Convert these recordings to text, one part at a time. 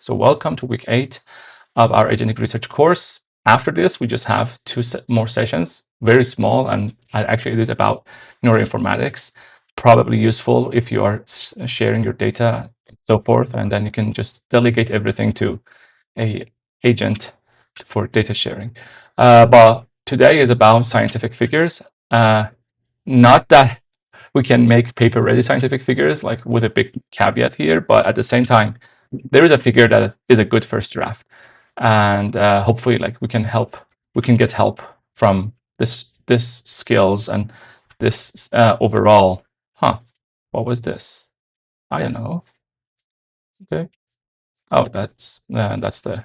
So welcome to week 8 of our Agentic Research course. After this, we just have 2 more sessions, very small, and actually it is about neuroinformatics, probably useful if you are sharing your data, so forth, and then you can just delegate everything to a agent for data sharing. But today is about scientific figures. Not that we can make paper-ready scientific figures, like with a big caveat here, but at the same time, there is a figure that is a good first draft, and hopefully, like we can get help from this skills and this overall. What was this? I don't know. Okay. Oh, that's the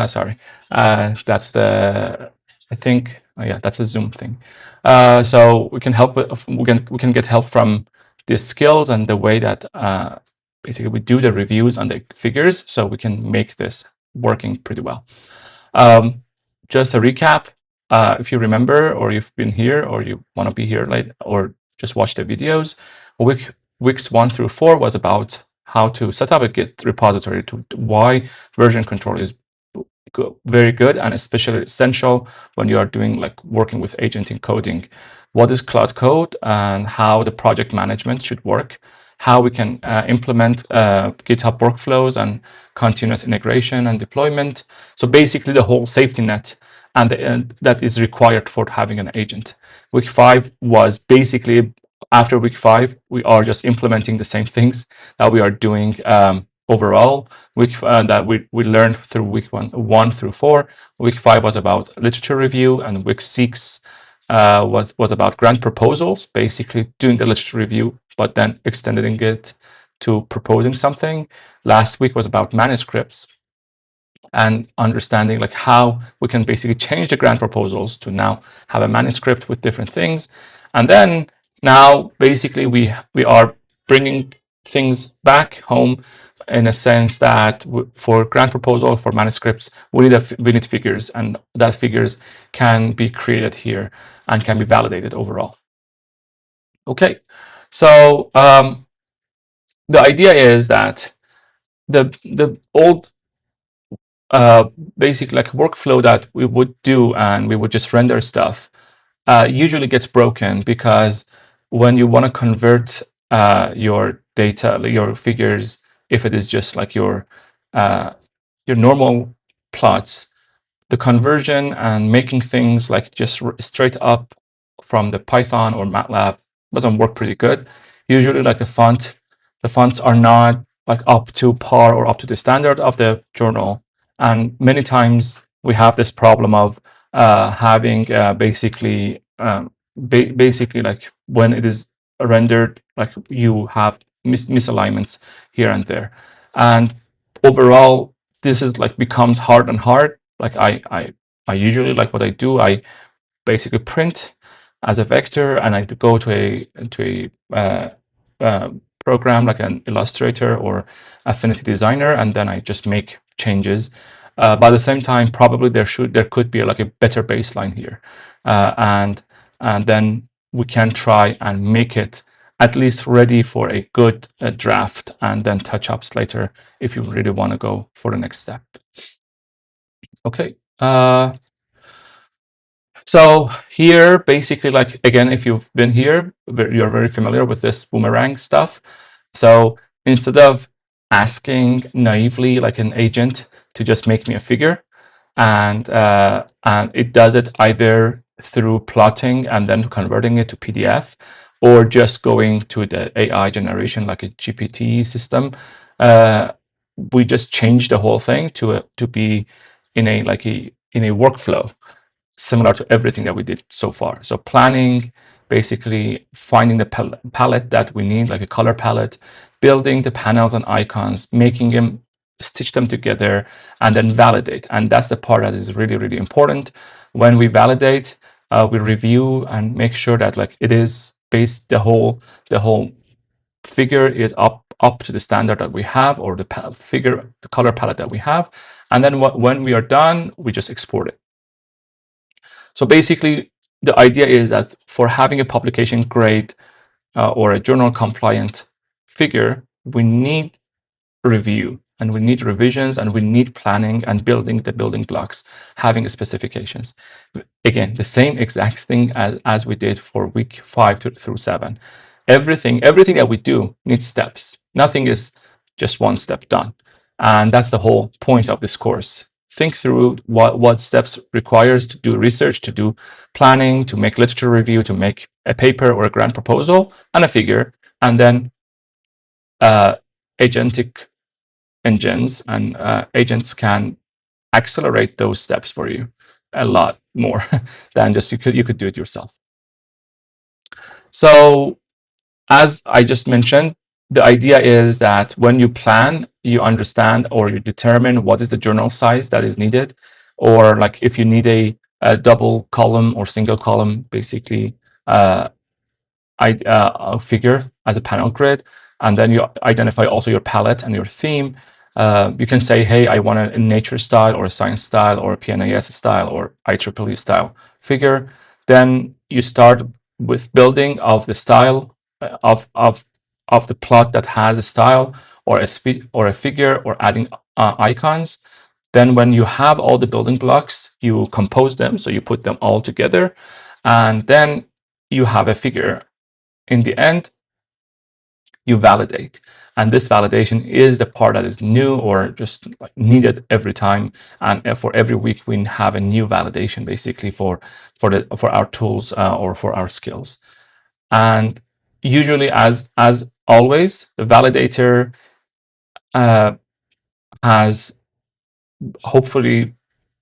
sorry. That's the, I think, oh yeah, that's a Zoom thing. So we can help with, we can get help from the skills and the way that basically we do the reviews on the figures, so we can make this working pretty well. Just a recap, if you remember, or you've been here, or you want to be here late, or just watch the videos, weeks 1 through 4 was about how to set up a Git repository, to why version control is very good and especially essential when you are doing like working with agent encoding. What is Claude Code and how the project management should work, how we can implement GitHub workflows and continuous integration and deployment. So basically the whole safety net and that is required for having an agent. Week 5 was basically, after week 5, we are just implementing the same things that we are doing overall. Week that we learned through week 1 through 4. Week 5 was about literature review, and week 6 was about grant proposals, basically doing the literature review, but then extending it to proposing something. Last week was about manuscripts and understanding like how we can basically change the grant proposals to now have a manuscript with different things. And then now basically we are bringing things back home in a sense that for grant proposal, for manuscripts, we need figures, and that figures can be created here and can be validated overall. Okay, so the idea is that the old basic like workflow that we would do and we would just render stuff usually gets broken, because when you want to convert your data, your figures, if it is just like your normal plots, the conversion and making things like just straight up from the Python or MATLAB doesn't work pretty good. Usually like the fonts are not like up to par or up to the standard of the journal, and many times we have this problem of having basically like when it is rendered, like you have misalignments here and there, and overall this is like becomes hard and hard. Like I usually, like what I do, I basically print as a vector, and I go to a program like an Illustrator or Affinity Designer, and then I just make changes. But at the same time, probably there could be like a better baseline here, and then we can try and make it at least ready for a good draft, and then touch-ups later if you really want to go for the next step. Okay. So here, basically, like again, if you've been here, you're very familiar with this boomerang stuff. So instead of asking naively like an agent to just make me a figure, and it does it either through plotting and then converting it to PDF, or just going to the AI generation like a GPT system, we just change the whole thing to be in a workflow similar to everything that we did so far. So planning, basically finding the palette that we need, like a color palette, building the panels and icons, making them, stitch them together, and then validate. And that's the part that is really, really important. When we validate, we review and make sure that like it is based, the whole figure is up to the standard that we have, or the color palette that we have. And then when we are done, we just export it. So basically, the idea is that for having a publication grade or a journal compliant figure, we need review. and we need revisions, and we need planning and building the building blocks, having specifications. Again, the same exact thing as we did for week 5 through 7. Everything that we do needs steps. Nothing is just one step done. And that's the whole point of this course. Think through what steps requires to do research, to do planning, to make literature review, to make a paper or a grant proposal and a figure, and then agentic engines and agents can accelerate those steps for you a lot more than just you could do it yourself. So as I just mentioned, the idea is that when you plan, you understand or you determine what is the journal size that is needed, or like if you need a double column or single column, basically a figure as a panel grid, and then you identify also your palette and your theme. You can say, hey, I want a nature style or a science style or a PNAS style or IEEE style figure. Then you start with building of the style of the plot that has a style or a figure, or adding icons. Then when you have all the building blocks, you compose them, so you put them all together, and then you have a figure. In the end, you validate, and this validation is the part that is new or just like needed every time, and for every week we have a new validation basically for our tools or for our skills. And usually, as always, the validator has hopefully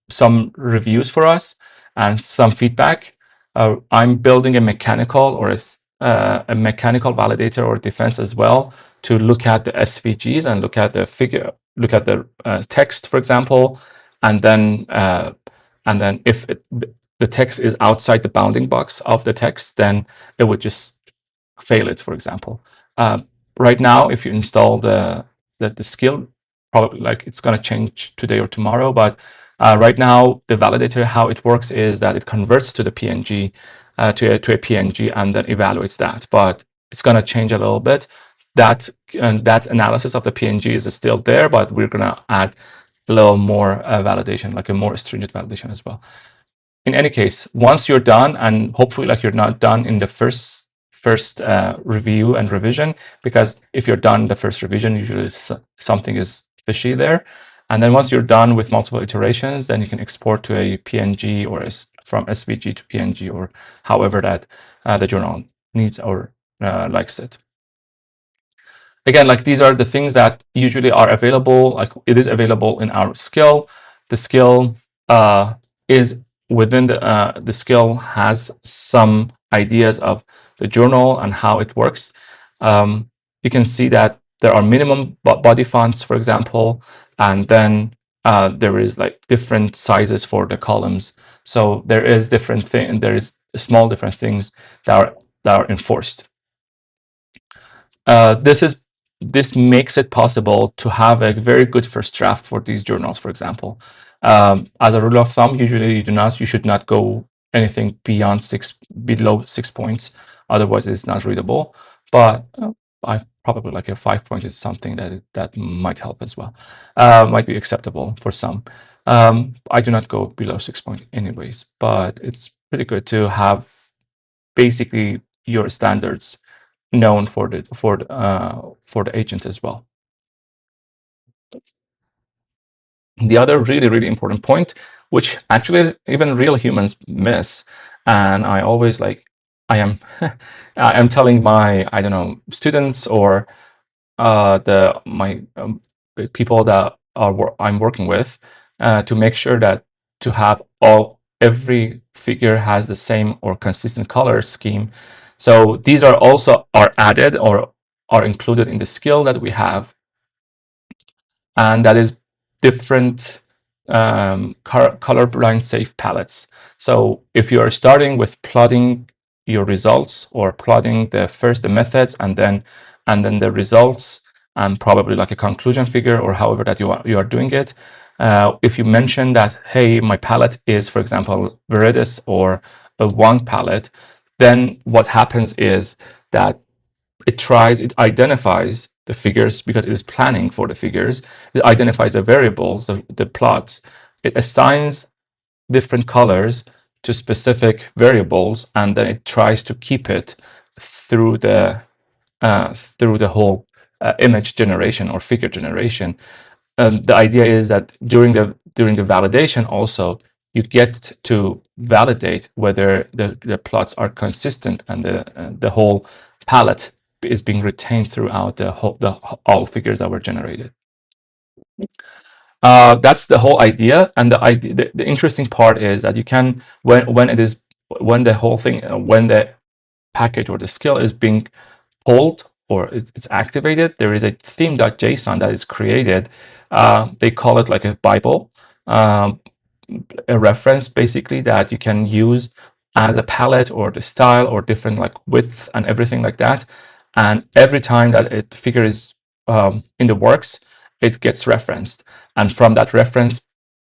some reviews for us and some feedback. I'm building a mechanical or a mechanical validator or defense as well, to look at the SVGs and look at the figure, look at the text, for example, and then if the text is outside the bounding box of the text, then it would just fail it, for example. Right now, if you install the skill, probably like it's going to change today or tomorrow, but right now the validator, how it works is that it converts to the PNG, to a PNG, and then evaluates that. But it's going to change a little bit. That analysis of the PNG is still there, but we're going to add a little more validation, like a more stringent validation as well. In any case, once you're done, and hopefully like you're not done in the first review and revision, because if you're done the first revision, usually something is fishy there. And then once you're done with multiple iterations, then you can export to a PNG or from SVG to PNG, or however that the journal needs or likes it. Again, like these are the things that usually are available. Like it is available in our skill. The skill is within the skill has some ideas of the journal and how it works. You can see that there are minimum body fonts, for example, and then there is like different sizes for the columns. So there is different thing. There is small different things that are enforced. This makes it possible to have a very good first draft for these journals, for example. As a rule of thumb, usually you should not go anything below 6 points, otherwise it's not readable. But I probably like a 5 point is something that might help as well, might be acceptable for some. I do not go below 6 point anyways, but it's pretty good to have basically your standards known for the agent as well. The other really important point, which actually even real humans miss, and I always like, I am telling my, I don't know, students or my people that I'm working with, to make sure that to have every figure has the same or consistent color scheme. So these are also added or are included in the skill that we have, and that is different colorblind safe palettes. So if you are starting with plotting your results or plotting the methods and then the results, and probably like a conclusion figure or however that you are doing it, if you mention that, hey, my palette is, for example, Viridis or a Wang palette, then what happens is that it identifies the figures because it is planning for the figures. It identifies the variables, the plots. It assigns different colors to specific variables, and then it tries to keep it through the whole image generation or figure generation. The idea is that during the validation also, you get to validate whether the plots are consistent and the whole palette is being retained throughout all figures that were generated. That's the whole idea, and the interesting part is that you can when the whole thing when the package or the skill is being pulled or it's activated, there is a theme.json that is created. They call it like a Bible, a reference basically that you can use as a palette or the style or different like width and everything like that. And every time that a figure is in the works, it gets referenced. And from that reference,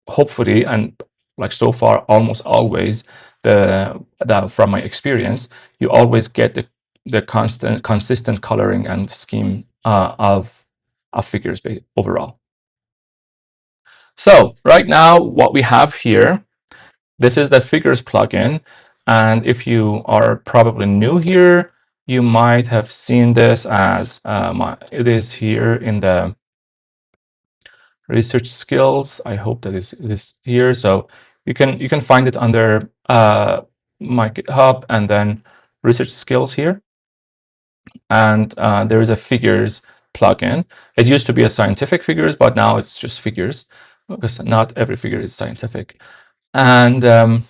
hopefully, and like so far, almost always, from my experience, you always get the consistent coloring and scheme of figures overall. So right now, what we have here, this is the figures plugin. And if you are probably new here, you might have seen this as it is here in the research skills. I hope that it is here. So you can find it under my GitHub and then research skills here. And there is a figures plugin. It used to be a scientific figures, but now it's just figures because not every figure is scientific. And the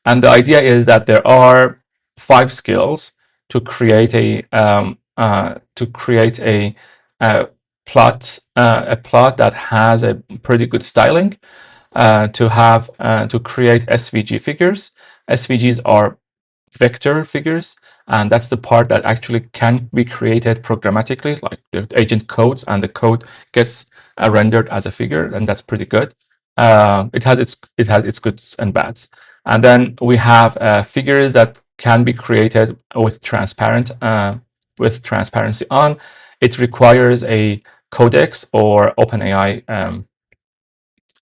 idea is that there are 5 skills to create a plot that has a pretty good styling, to create SVG figures. SVGs are vector figures, and that's the part that actually can be created programmatically, like the agent codes, and the code gets rendered as a figure, and that's pretty good. It has its goods and bads. And then we have figures that can be created with transparency on. It requires a codex or OpenAI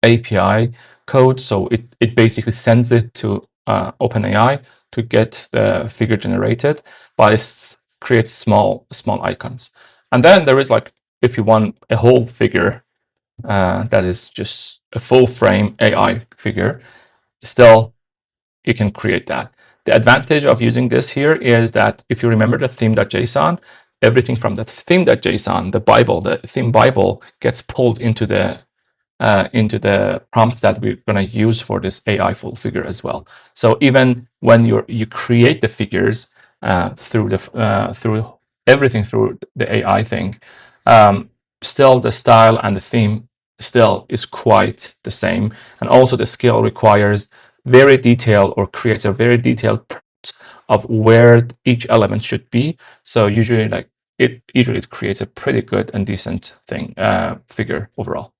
API code, so it basically sends it to OpenAI to get the figure generated, but it creates small icons. And then there is like, if you want a whole figure that is just a full frame AI figure, still you can create that. The advantage of using this here is that if you remember the theme.json, everything from the theme.json, the theme Bible, gets pulled into the prompt that we're going to use for this AI full figure as well. So even when you create the figures through everything through the AI thing, still the style and the theme still is quite the same. And also the skill requires very detailed or creates a very detailed prompt of where each element should be. So usually it creates a pretty good and decent figure overall.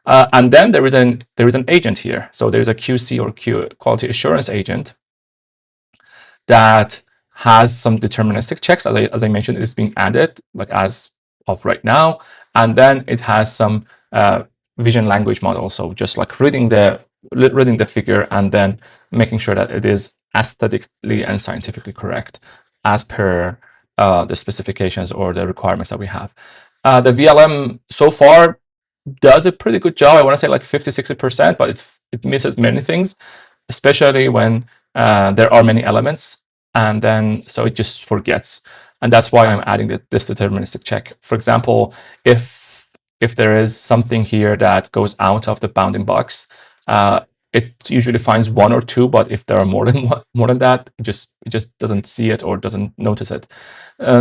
And then there is an agent here. So there is a QC or quality assurance agent that has some deterministic checks. As I mentioned, it's being added like as of right now. And then it has some vision language model. So just like reading the figure and then making sure that it is aesthetically and scientifically correct as per the specifications or the requirements that we have. The VLM so far does a pretty good job. I want to say like 50-60%, but it misses many things, especially when there are many elements, and then so it just forgets. And that's why I'm adding this deterministic check. For example, if there is something here that goes out of the bounding box, it usually finds 1 or 2, but if there are more than that, it just doesn't see it or doesn't notice it.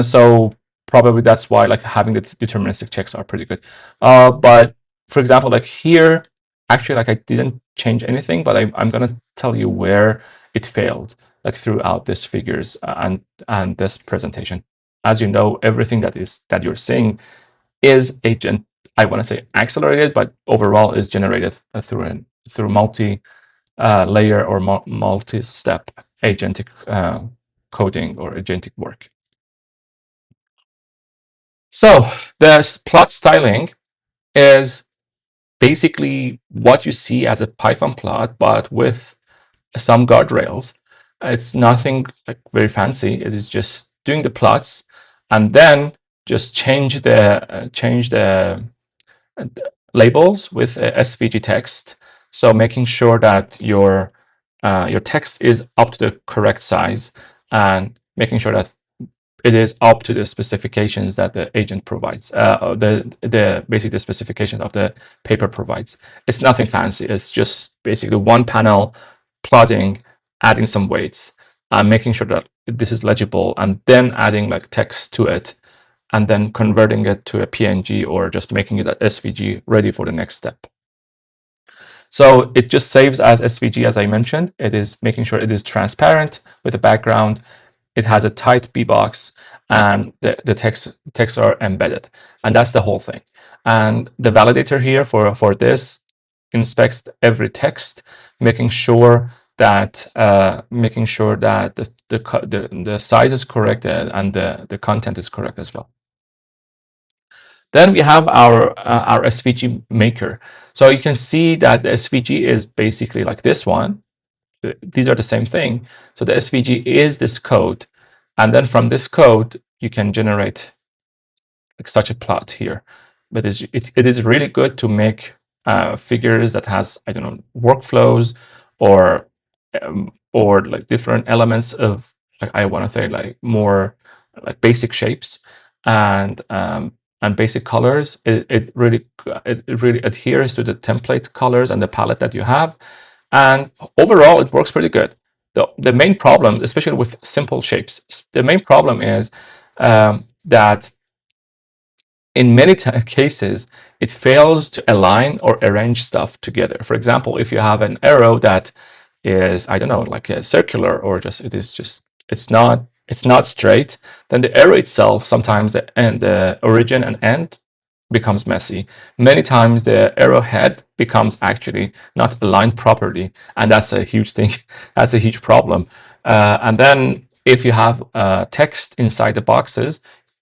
So probably that's why like having the deterministic checks are pretty good. But for example, like here, actually, like I didn't change anything, but I'm gonna tell you where it failed, like throughout this figures and this presentation. As you know, everything that you're seeing is agent. I want to say accelerated, but overall is generated through multi-layer or multi-step agentic coding or agentic work. So the plot styling is basically what you see as a Python plot, but with some guardrails. It's nothing like very fancy. It is just doing the plots and then just change the labels with SVG text. So making sure that your text is up to the correct size and making sure that it is up to the specifications that the agent provides, the basically the specifications of the paper provides. It's nothing fancy. It's just basically one panel plotting, adding some weights, making sure that this is legible, and then adding like text to it, and then converting it to a PNG or just making it an SVG ready for the next step. So it just saves as SVG, as I mentioned. It is making sure it is transparent with the background. It has a tight B box, and the texts are embedded, and that's the whole thing. And the validator here for this inspects every text, making sure that the size is correct and the content is correct as well. Then we have our SVG maker. So you can see that the SVG is basically like this one. These are the same thing. So the SVG is this code. And then from this code, you can generate like such a plot here. But it is really good to make figures that has, I don't know, workflows or like different elements of, like, I want to say like more like basic shapes and basic colors. It really adheres to the template colors and the palette that you have. And overall, it works pretty good. The main problem, especially with simple shapes, the main problem is that in many cases, it fails to align or arrange stuff together. For example, if you have an arrow that is, I don't know, like a circular, or just it's not straight, then the arrow itself sometimes the origin and end becomes messy. Many times the arrowhead becomes actually not aligned properly, and that's a huge thing. That's a huge problem. And then if you have text inside the boxes,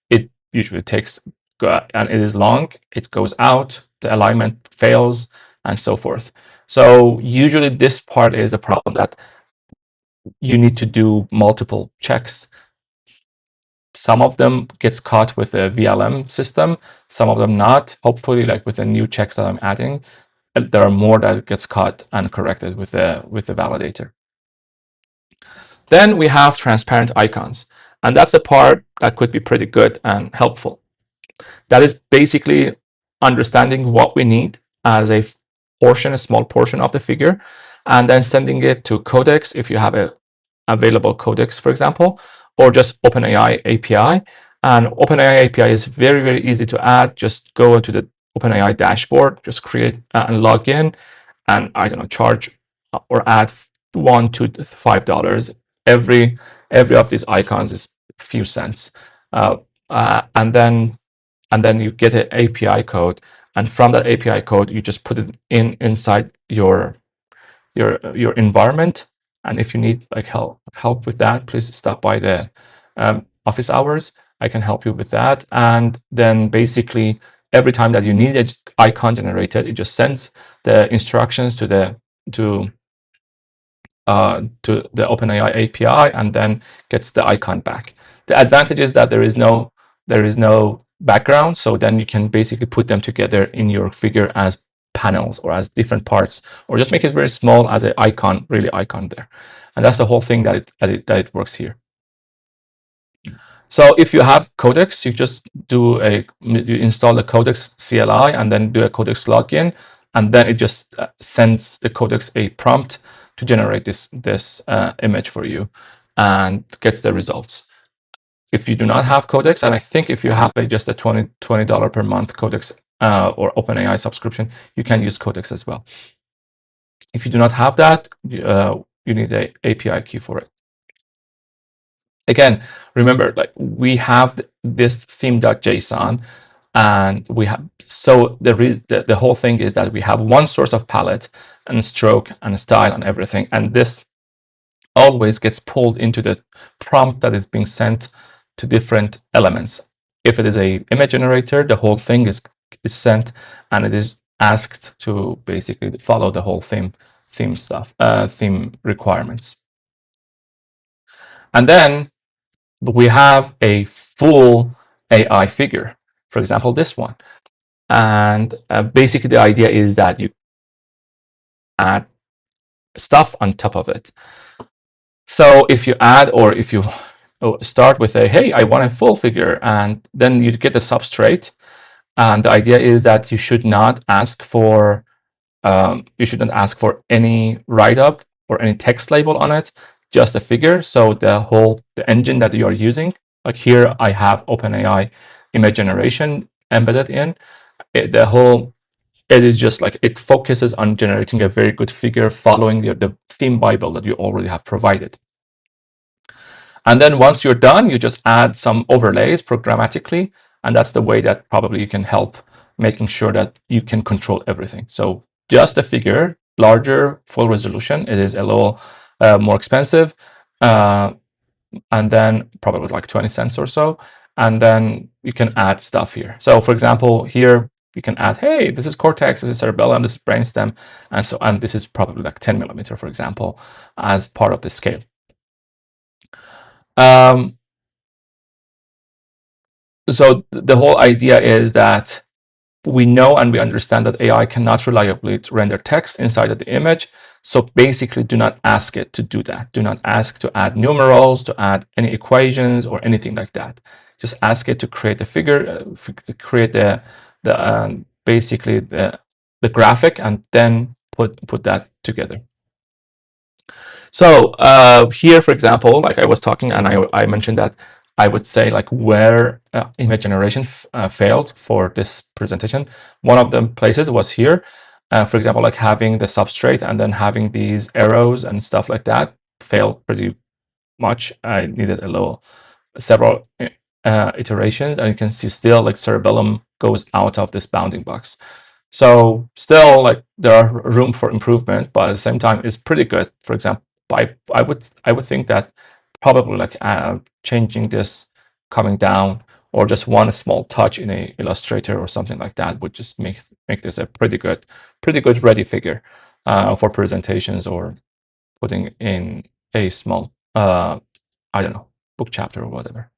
it usually takes, and it is long, it goes out, the alignment fails, and so forth. So usually this part is a problem that you need to do multiple checks. Some of them gets caught with a VLM system, some of them not. Hopefully, like with the new checks that I'm adding, there are more that gets caught and corrected with the validator. Then we have transparent icons, and that's the part that could be pretty good and helpful. That is basically understanding what we need as a small portion of the figure, and then sending it to codecs if you have a available codecs, for example, or just OpenAI API. And OpenAI API is very, very easy to add. Just go into the OpenAI dashboard, just create and log in, and I don't know, charge or add $1 to $5. Every of these icons is a few cents, and then you get an API code, and from that API code, you just put it inside your environment. And if you need like help with that, please stop by the office hours. I can help you with that. And then basically every time that you need an icon generated, it just sends the instructions to the OpenAI API and then gets the icon back. The advantage is that there is no background, so then you can basically put them together in your figure as panels or as different parts, or just make it very small as an icon, really icon there. And that's the whole thing that it works here. So if you have codecs, you just you install the codecs CLI and then do a codecs login, and then it just sends the codecs a prompt to generate this image for you and gets the results. If you do not have codecs, and I think if you have just a $20 per month codecs or OpenAI subscription, you can use codecs as well. If you do not have that, you need an API key for it. Again, remember, like we have this theme.json, and we have, so the whole thing is that we have one source of palette and stroke and style and everything, and this always gets pulled into the prompt that is being sent to different elements. if it is a image generator, the whole thing is sent, and it is asked to basically follow the whole theme requirements. And then we have a full AI figure, for example, this one. And basically the idea is that you add stuff on top of it. So if you add, or if you start with a, hey, I want a full figure, and then you get the substrate. And the idea is that you should not ask for any write-up or any text label on it, just a figure. So the engine that you are using, like here I have OpenAI image generation embedded in it, it is just like, it focuses on generating a very good figure following the theme Bible that you already have provided. And then once you're done, you just add some overlays programmatically, and that's the way that probably you can help making sure that you can control everything. So just a figure, larger, full resolution. It is a little more expensive, and then probably like 20 cents or so. And then you can add stuff here. So for example, here you can add, hey, this is cortex, this is cerebellum, this is brainstem, and so on. This is probably like 10 millimeter, for example, as part of the scale. So the whole idea is that we know and we understand that AI cannot reliably render text inside of the image. So basically, do not ask it to do that. Do not ask to add numerals, to add any equations or anything like that. Just ask it to create a figure, create basically the graphic, and then put that together. So here, for example, like I was talking, and I mentioned that I would say like where image generation failed for this presentation. One of the places was here. For example, like having the substrate and then having these arrows and stuff like that failed pretty much. I needed several iterations, and you can see still like cerebellum goes out of this bounding box. So still, like, there are room for improvement, but at the same time, it's pretty good. For example, I would think that probably like changing this, coming down, or just one small touch in a Illustrator or something like that would just make this a pretty good ready figure for presentations or putting in a small I don't know, book chapter or whatever.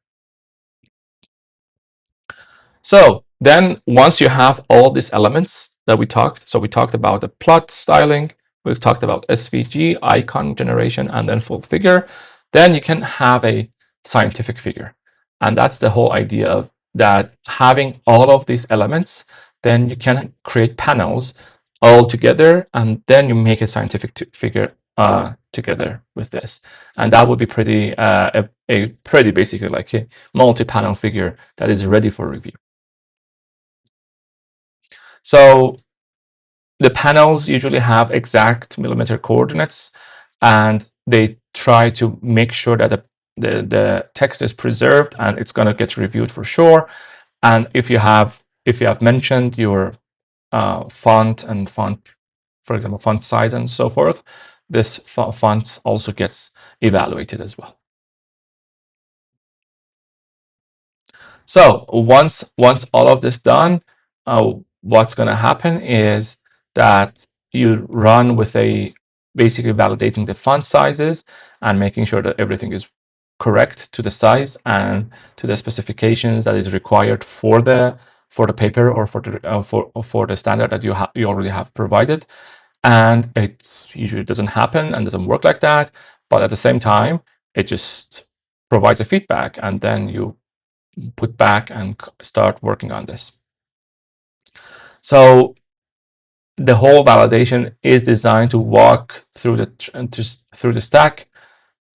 So then once you have all these elements that we talked, so we talked about the plot styling, we talked about SVG, icon generation, and then full figure, then you can have a scientific figure. And that's the whole idea of that, having all of these elements, then you can create panels all together, and then you make a scientific figure together with this. And that would be pretty pretty basically like a multi-panel figure that is ready for review. So the panels usually have exact millimeter coordinates, and they try to make sure that the text is preserved and it's going to get reviewed for sure. And if you have mentioned your font, for example, font size and so forth, this fonts also gets evaluated as well. So once all of this done, what's going to happen is that you run with basically validating the font sizes and making sure that everything is correct to the size and to the specifications that is required for the paper or for the standard that you already have provided. And it usually doesn't happen and doesn't work like that, but at the same time, it just provides a feedback, and then you put back and start working on this. So the whole validation is designed to walk through the stack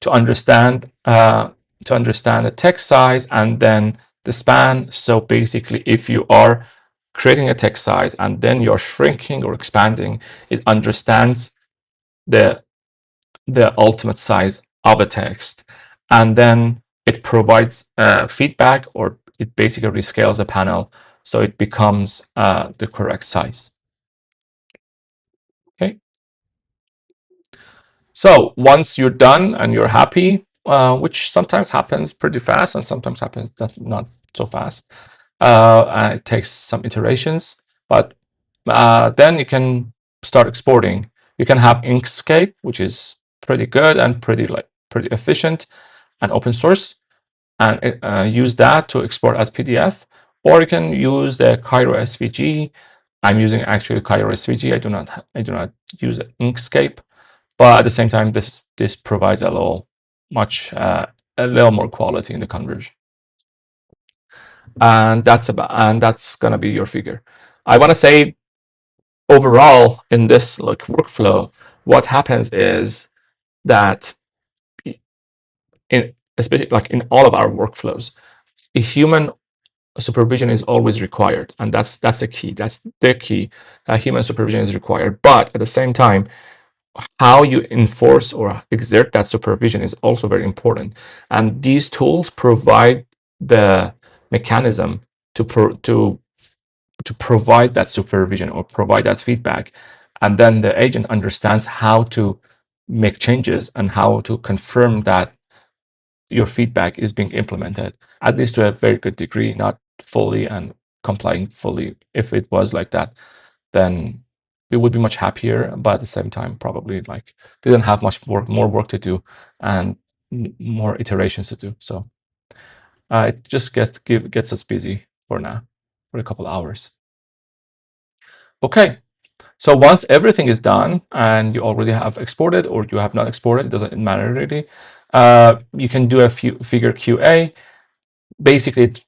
to understand the text size and then the span. So basically, if you are creating a text size and then you're shrinking or expanding, it understands the ultimate size of a text, and then it provides feedback, or it basically rescales the panel so it becomes the correct size. Okay. So once you're done and you're happy, which sometimes happens pretty fast and sometimes happens not so fast. And it takes some iterations, but then you can start exporting. You can have Inkscape, which is pretty good and pretty efficient and open source, and use that to export as PDF. Or you can use the Cairo SVG. I'm using actually Cairo SVG. I do not use Inkscape, but at the same time, this provides a little more quality in the conversion. And that's gonna be your figure. I want to say overall in this workflow, what happens is that especially in all of our workflows, a human supervision is always required, and that's the key. That's the key. Human supervision is required, but at the same time, how you enforce or exert that supervision is also very important. And these tools provide the mechanism to provide that supervision or provide that feedback, and then the agent understands how to make changes and how to confirm that your feedback is being implemented, at least to a very good degree, not fully and complying fully. If it was like that, then we would be much happier, but at the same time, probably didn't have more work to do and more iterations to do. So it just gets us busy for now, for a couple hours. Okay, so once everything is done and you already have exported or you have not exported, it doesn't matter really. You can do a figure QA. Basically, it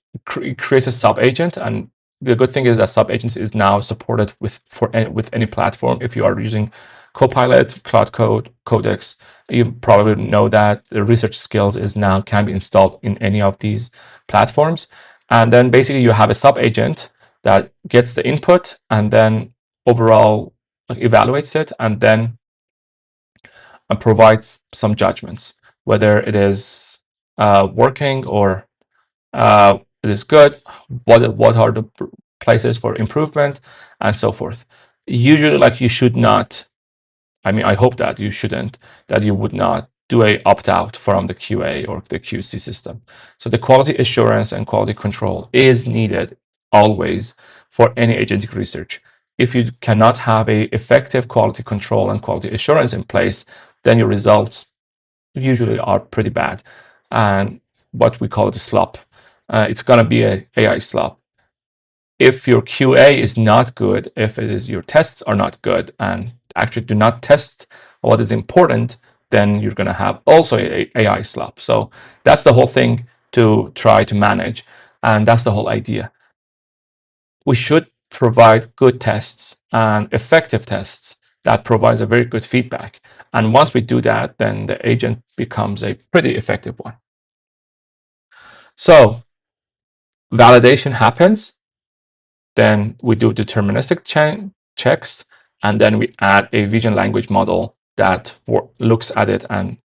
creates a sub agent, and the good thing is that sub agents is now supported with any platform. If you are using Copilot, Claude Code, Codex, you probably know that the research skills can be installed in any of these platforms. And then basically you have a sub agent that gets the input and then overall evaluates it, and then provides some judgments, whether it is working or it is good, what are the places for improvement, and so forth. Usually, you should not, I hope that you shouldn't, that you would not do a opt-out from the QA or the QC system. So the quality assurance and quality control is needed always for any agentic research. If you cannot have a effective quality control and quality assurance in place, then your results usually are pretty bad, and what we call it a slop. It's going to be a AI slop. If your QA is not good, if your tests are not good and actually do not test what is important, then you're going to have also a AI slop. So that's the whole thing to try to manage, and that's the whole idea. We should provide good tests and effective tests that provides a very good feedback. And once we do that, then the agent becomes a pretty effective one. So validation happens, then we do deterministic checks, and then we add a vision language model that looks at it and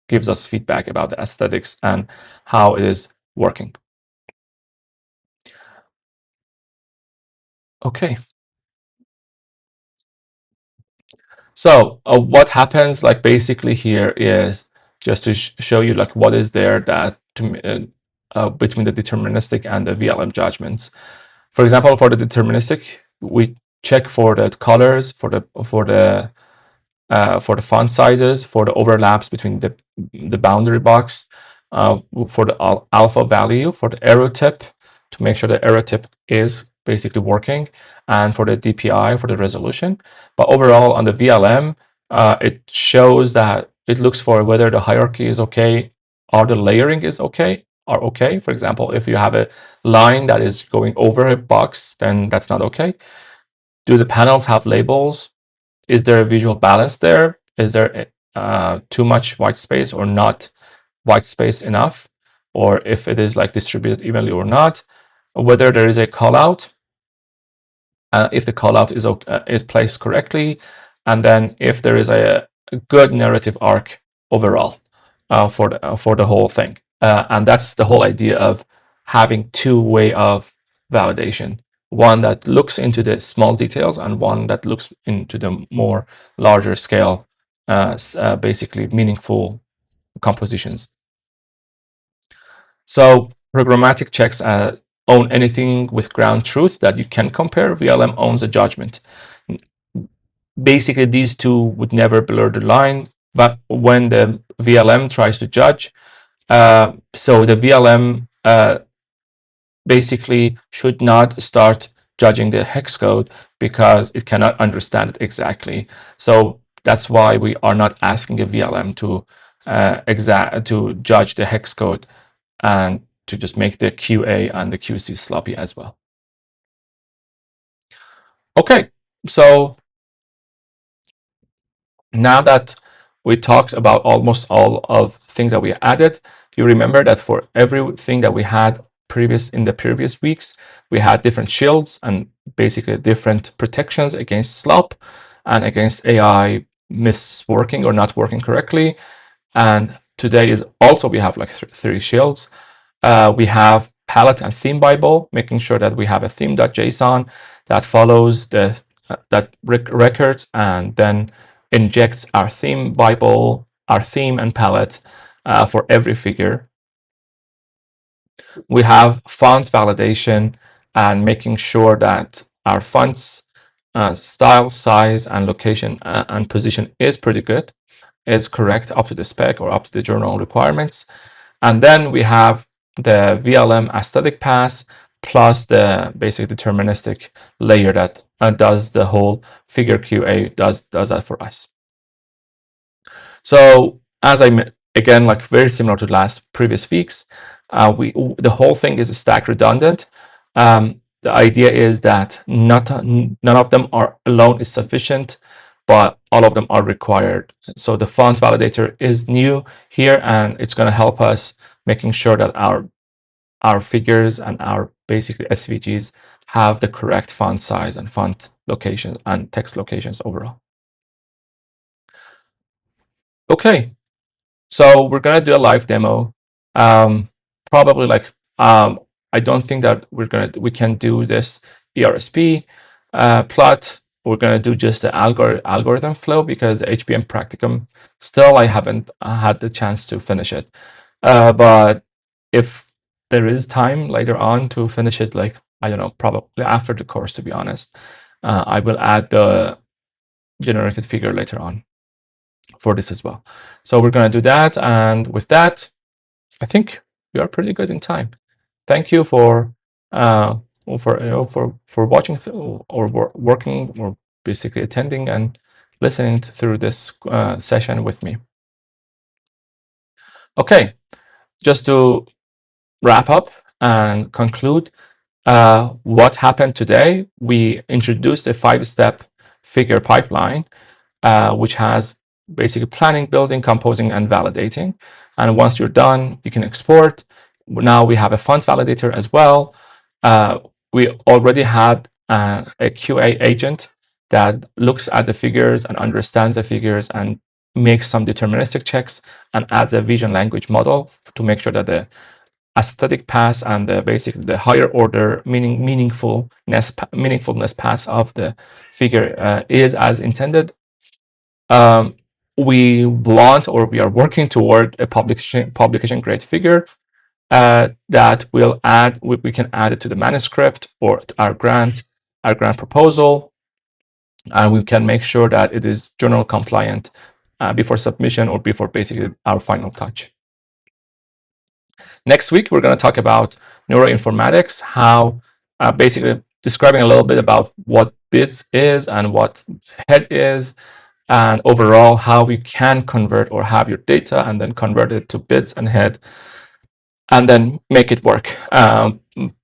gives us feedback about the aesthetics and how it is working. Okay. So what happens basically here is just to show you what is there that between the deterministic and the VLM judgments. For example, for the deterministic, we check for the colors, for the font sizes, for the overlaps between the boundary box, for the alpha value, for the arrow tip, to make sure the arrow tip is basically working, and for the DPI, for the resolution. But overall, on the VLM, it shows that it looks for whether the hierarchy is okay, or the layering is okay, or okay. For example, if you have a line that is going over a box, then that's not okay. Do the panels have labels? Is there a visual balance there? Is there too much white space or not white space enough? Or if it is distributed evenly or not? Whether there is a call out, if the call out is placed correctly, and then if there is a good narrative arc overall for the whole thing. And that's the whole idea of having two way of validation. One that looks into the small details and one that looks into the more larger scale, basically meaningful compositions. So programmatic checks own anything with ground truth that you can compare. VLM owns a judgment. Basically, these two would never blur the line. But when the VLM tries to judge, so the VLM basically should not start judging the hex code because it cannot understand it exactly. So that's why we are not asking a VLM to to judge the hex code and to just make the QA and the QC sloppy as well. Okay, so now that we talked about almost all of things that we added, you remember that for everything that we had in the previous weeks, we had different shields and basically different protections against slop and against AI misworking or not working correctly. And today is also, we have like 3 shields. We have palette and theme Bible, making sure that we have a theme.json that follows the records and then injects our theme Bible, our theme and palette for every figure. We have font validation and making sure that our fonts style, size, and location and position is pretty good, is correct up to the spec or up to the journal requirements. And then we have the VLM aesthetic pass plus the basic deterministic layer that does the whole figure QA, does that for us. So as again, like very similar to previous weeks, the whole thing is stack redundant. The idea is that none of them are alone is sufficient, but all of them are required. So the font validator is new here, and it's going to help us making sure that our figures and our basically SVGs have the correct font size and font locations and text locations overall. Okay, so we're gonna do a live demo. Probably like I don't think that we can do this ERSP plot. We're gonna do just the algorithm flow because the HBM practicum still I haven't had the chance to finish it. But if there is time later on to finish it, like I don't know, probably after the course, to be honest, I will add the generated figure later on for this as well. So we're going to do that, and with that, I think we are pretty good in time. Thank you for watching or working or basically attending and listening through this session with me. Okay, just to wrap up and conclude what happened today, we introduced a 5-step figure pipeline, which has basically planning, building, composing, and validating. And once you're done, you can export. Now we have a font validator as well. We already had a QA agent that looks at the figures and understands the figures and makes some deterministic checks and adds a vision language model to make sure that the aesthetic pass and basically the higher order meaningfulness pass of the figure is as intended. We want, or we are working toward, a publication grade figure that will add. We can add it to the manuscript or to our grant proposal, and we can make sure that it is journal compliant before submission or before basically our final touch. Next week, we're going to talk about neuroinformatics, how basically describing a little bit about what bits is and what head is, and overall how we can convert or have your data and then convert it to bits and head and then make it work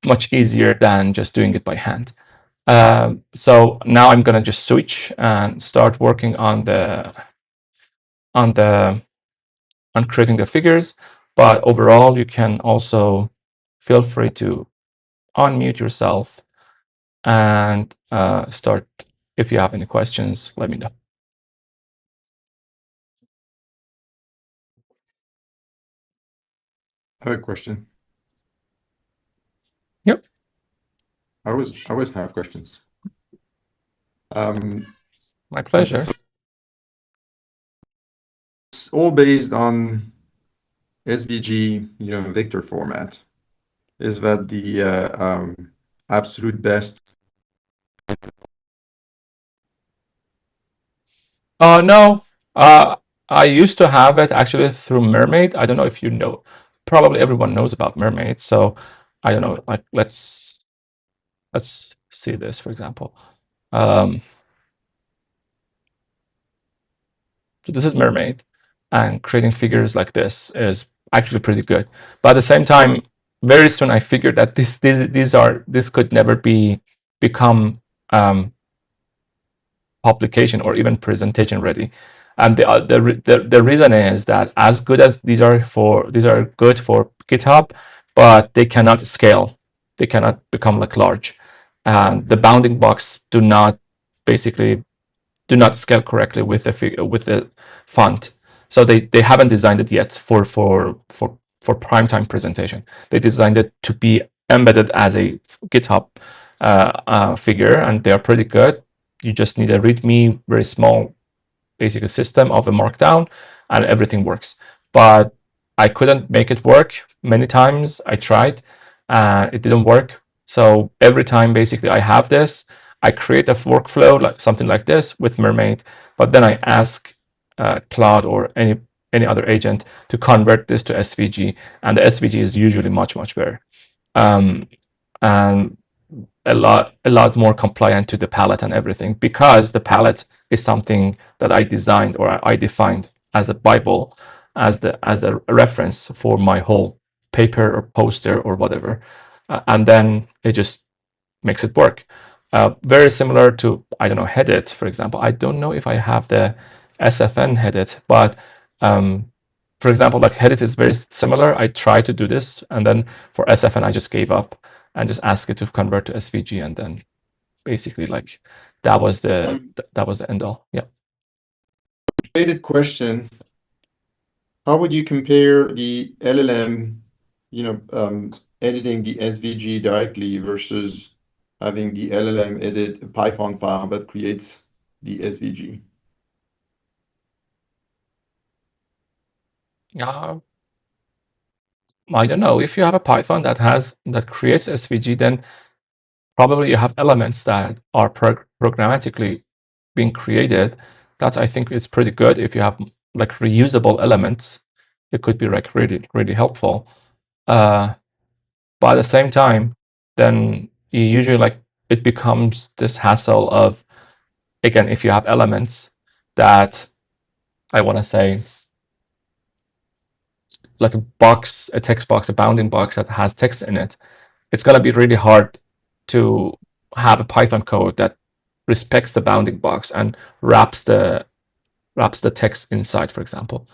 much easier than just doing it by hand. So now I'm going to just switch and start working on creating the figures. But overall, you can also feel free to unmute yourself and start. If you have any questions, let me know. I have a question. Yep. I always have questions. My pleasure. It's all based on SVG, vector format. is that the absolute best? No. Uh, I used to have it actually through Mermaid. I don't know if you know. Probably everyone knows about Mermaid. So I don't know. Like let's see this for example. Um, so this is Mermaid, and creating figures like this is actually pretty good. But at the same time, very soon I figured that this could never become publication or even presentation ready. And the reason is that as good as these are good for GitHub, but they cannot scale. They cannot become like large. And the bounding box basically do not scale correctly with the font. So they haven't designed it yet for primetime presentation. They designed it to be embedded as a GitHub figure, and they are pretty good. You just need a README, very small, basic system of a markdown, and everything works. But I couldn't make it work. Many times I tried, and it didn't work. So every time, basically, I have this, I create a workflow like something like this with Mermaid, but then I ask Claude or any other agent to convert this to SVG, and the SVG is usually much better. And a lot more compliant to the palette and everything, because the palette is something that I designed or I defined as a Bible, as the reference for my whole paper or poster or whatever, and then it just makes it work. Very similar to, I don't know, Headit, for example. I don't know if I have the SFN Headit, but for example, like Headit is very similar. I tried to do this, and then for SFN, I just gave up and just asked it to convert to SVG, and then basically like that was the end all. Yeah. Related question: how would you compare the LLM, editing the SVG directly versus having the LLM edit a Python file that creates the SVG? I don't know. If you have a Python that creates SVG, then probably you have elements that are programmatically being created. That's, I think, it's pretty good. If you have like reusable elements, it could be like really helpful. But at the same time, then you usually like it becomes this hassle of, again, if you have elements that, I want to say, like a text box, a bounding box that has text in it, it's going to be really hard to have a Python code that respects the bounding box and wraps the text inside, for example.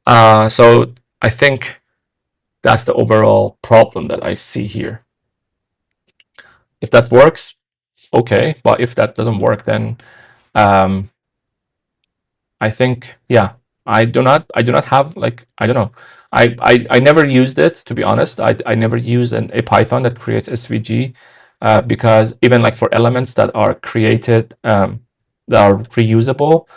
So I think that's the overall problem that I see here. If that works, okay, but if that doesn't work, then I think, yeah, I do not have, like, I don't know. I never used it, to be honest. I never used a Python that creates SVG, because even like for elements that are created, that are reusable,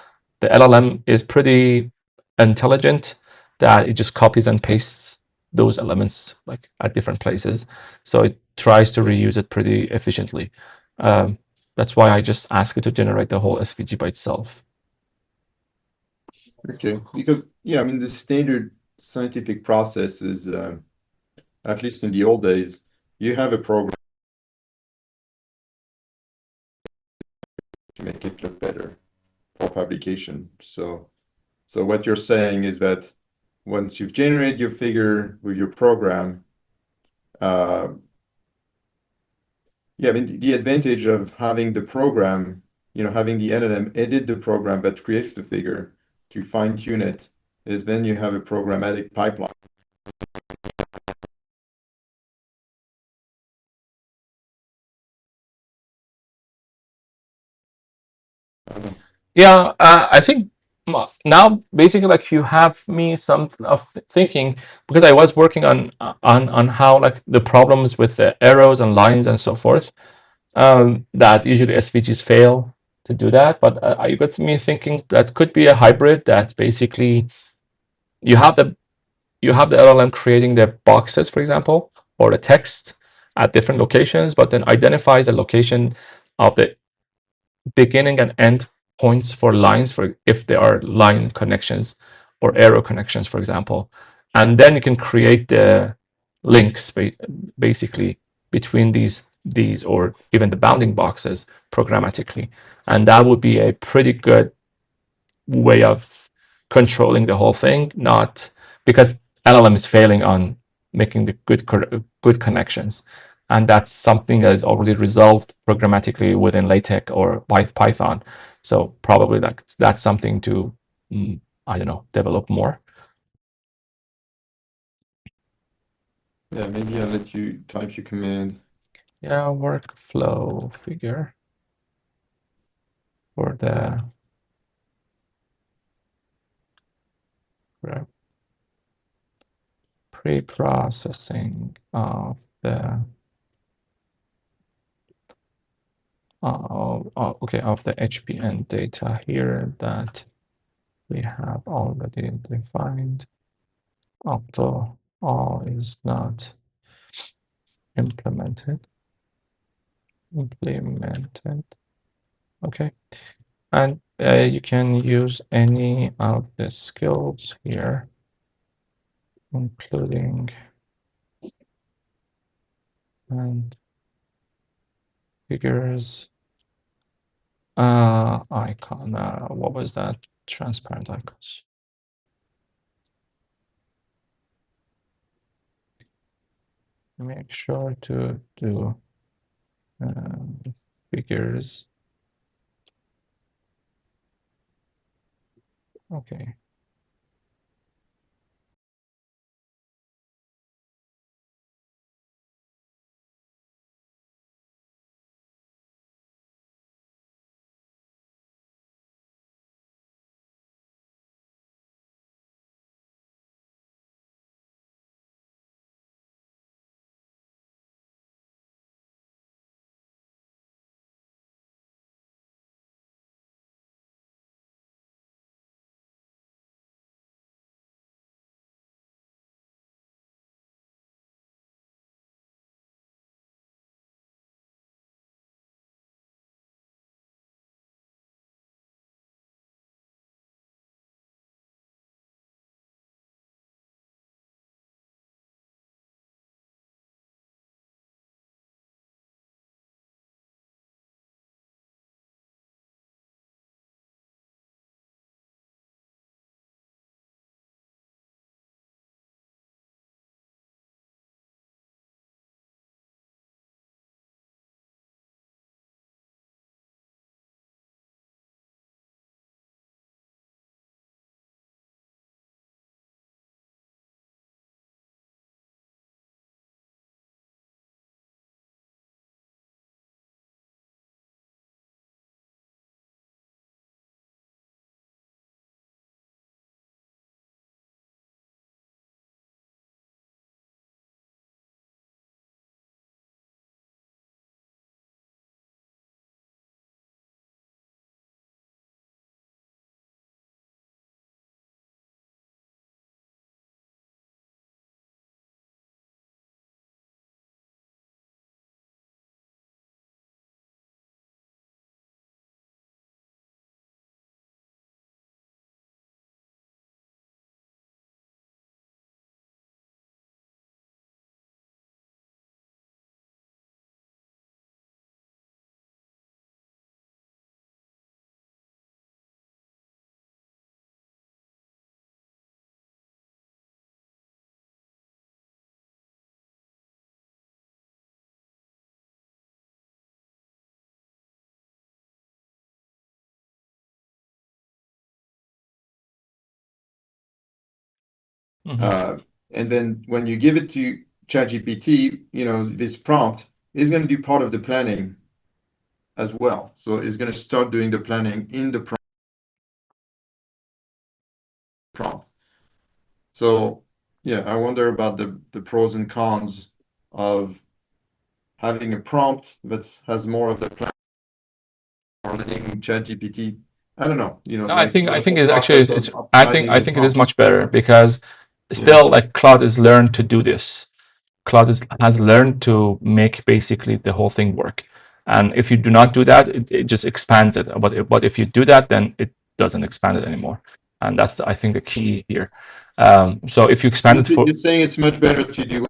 the LLM is pretty intelligent, that it just copies and pastes those elements like at different places. So it tries to reuse it pretty efficiently. That's why I just ask it to generate the whole SVG by itself. Okay, because yeah, I mean the standard scientific process is, at least in the old days, you have a program to make it look better for publication. So what you're saying is that once you've generated your figure with your program, yeah, I mean the advantage of having the program, having the LLM edit the program that creates the figure to fine tune it, is then you have a programmatic pipeline. Yeah, I think now basically like you have me some of thinking, because I was working on how like the problems with the arrows and lines and so forth, that usually SVGs fail to do that. But you got me thinking that could be a hybrid, that basically you have the LLM creating the boxes, for example, or the text at different locations, but then identifies a location of the beginning and end points for lines, for if there are line connections or arrow connections, for example. And then you can create the links basically between these or even the bounding boxes programmatically. And that would be a pretty good way of controlling the whole thing, not because LLM is failing on making the good connections. And that's something that is already resolved programmatically within LaTeX or Python. So probably that's something to, I don't know, develop more. Yeah, maybe I'll let you type your command. Yeah, workflow figure for the pre-processing of the of the HPN data here that we have already defined, although all is not implemented. Okay, and you can use any of the skills here, including and figures icon. What was that? Transparent icons. Make sure to do figures. Okay. And then when you give it to ChatGPT, this prompt is going to do part of the planning as well. So it's going to start doing the planning in the prompt. So yeah, I wonder about the pros and cons of having a prompt that has more of the plan or letting ChatGPT. I don't know. No, like I think whole it's actually process of I optimizing think the it is prompt. much better because still like Claude is learned to do this. Claude has learned to make basically the whole thing work. And if you do not do that, it just expands it. But if you do that, then it doesn't expand it anymore. And that's, I think, the key here. So if you expand it You're saying it's much better to do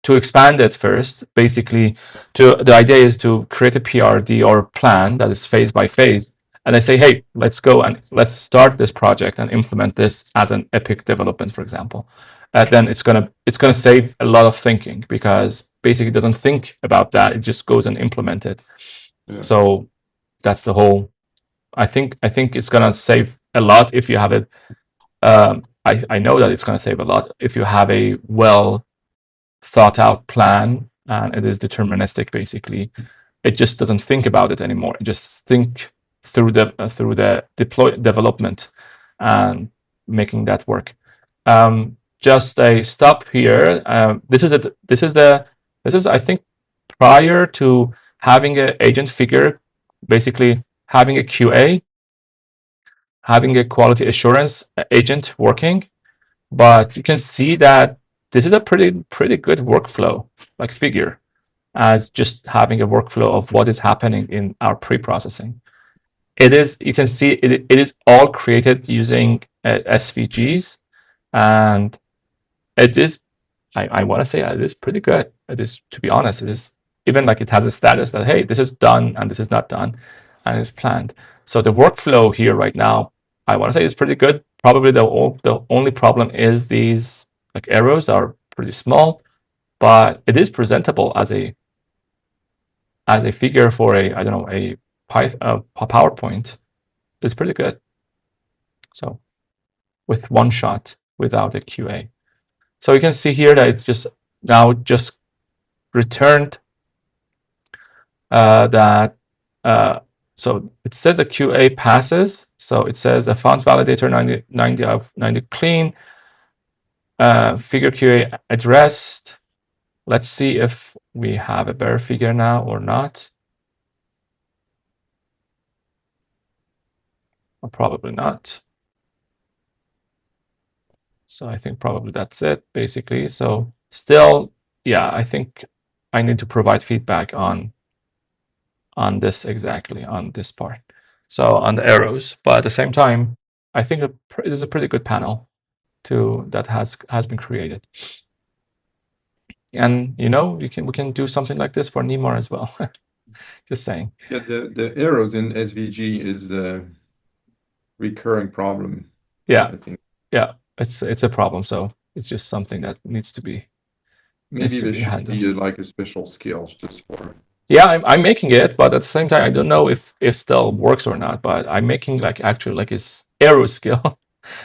to expand it first, basically, the idea is to create a PRD or plan that is phase by phase, and I say, hey, let's go and let's start this project and implement this as an epic development, for example. Then it's gonna save a lot of thinking, because basically it doesn't think about that; it just goes and implement it. Yeah. So that's the whole. I think it's gonna save a lot if you have it. I know that it's gonna save a lot if you have a well thought out plan, and it is deterministic. Basically, it just doesn't think about it anymore. It just think through the development and making that work. Just a stop here. This is I think prior to having an agent figure, basically having a QA, having a quality assurance agent working. But you can see that this is a pretty good workflow, like figure, as just having a workflow of what is happening in our pre-processing. It is, you can see it is all created using SVGs, and it is, I want to say it is pretty good. It is, to be honest, it is even like it has a status that, hey, this is done and this is not done and it's planned. So the workflow here right now, I want to say is pretty good. Probably the only problem is these like arrows are pretty small, but it is presentable as a figure for a, I don't know, a PowerPoint. It's pretty good. So with one shot without a QA. So you can see here that it's just now just returned that. So it says the QA passes. So it says the font validator 90 of 90 clean. Figure QA addressed. Let's see if we have a better figure now or not. Or probably not. So I think probably that's it, basically. So still, yeah, I think I need to provide feedback on this, exactly on this part. So on the arrows, but at the same time, I think it is a pretty good panel that has been created. And you know, we can do something like this for Nemar as well. Just saying. Yeah, the arrows in SVG is a recurring problem. Yeah, I think. Yeah, it's a problem. So it's just something that needs to be maybe there should handled. be like a special skill just for. Yeah, I'm making it, but at the same time, I don't know if still works or not. But I'm making like actually like his arrow skill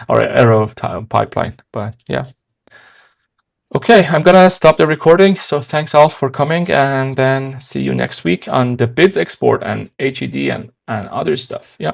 or arrow pipeline. But yeah. Okay, I'm gonna stop the recording. So thanks all for coming, and then see you next week on the bids export and HED and other stuff. Yeah.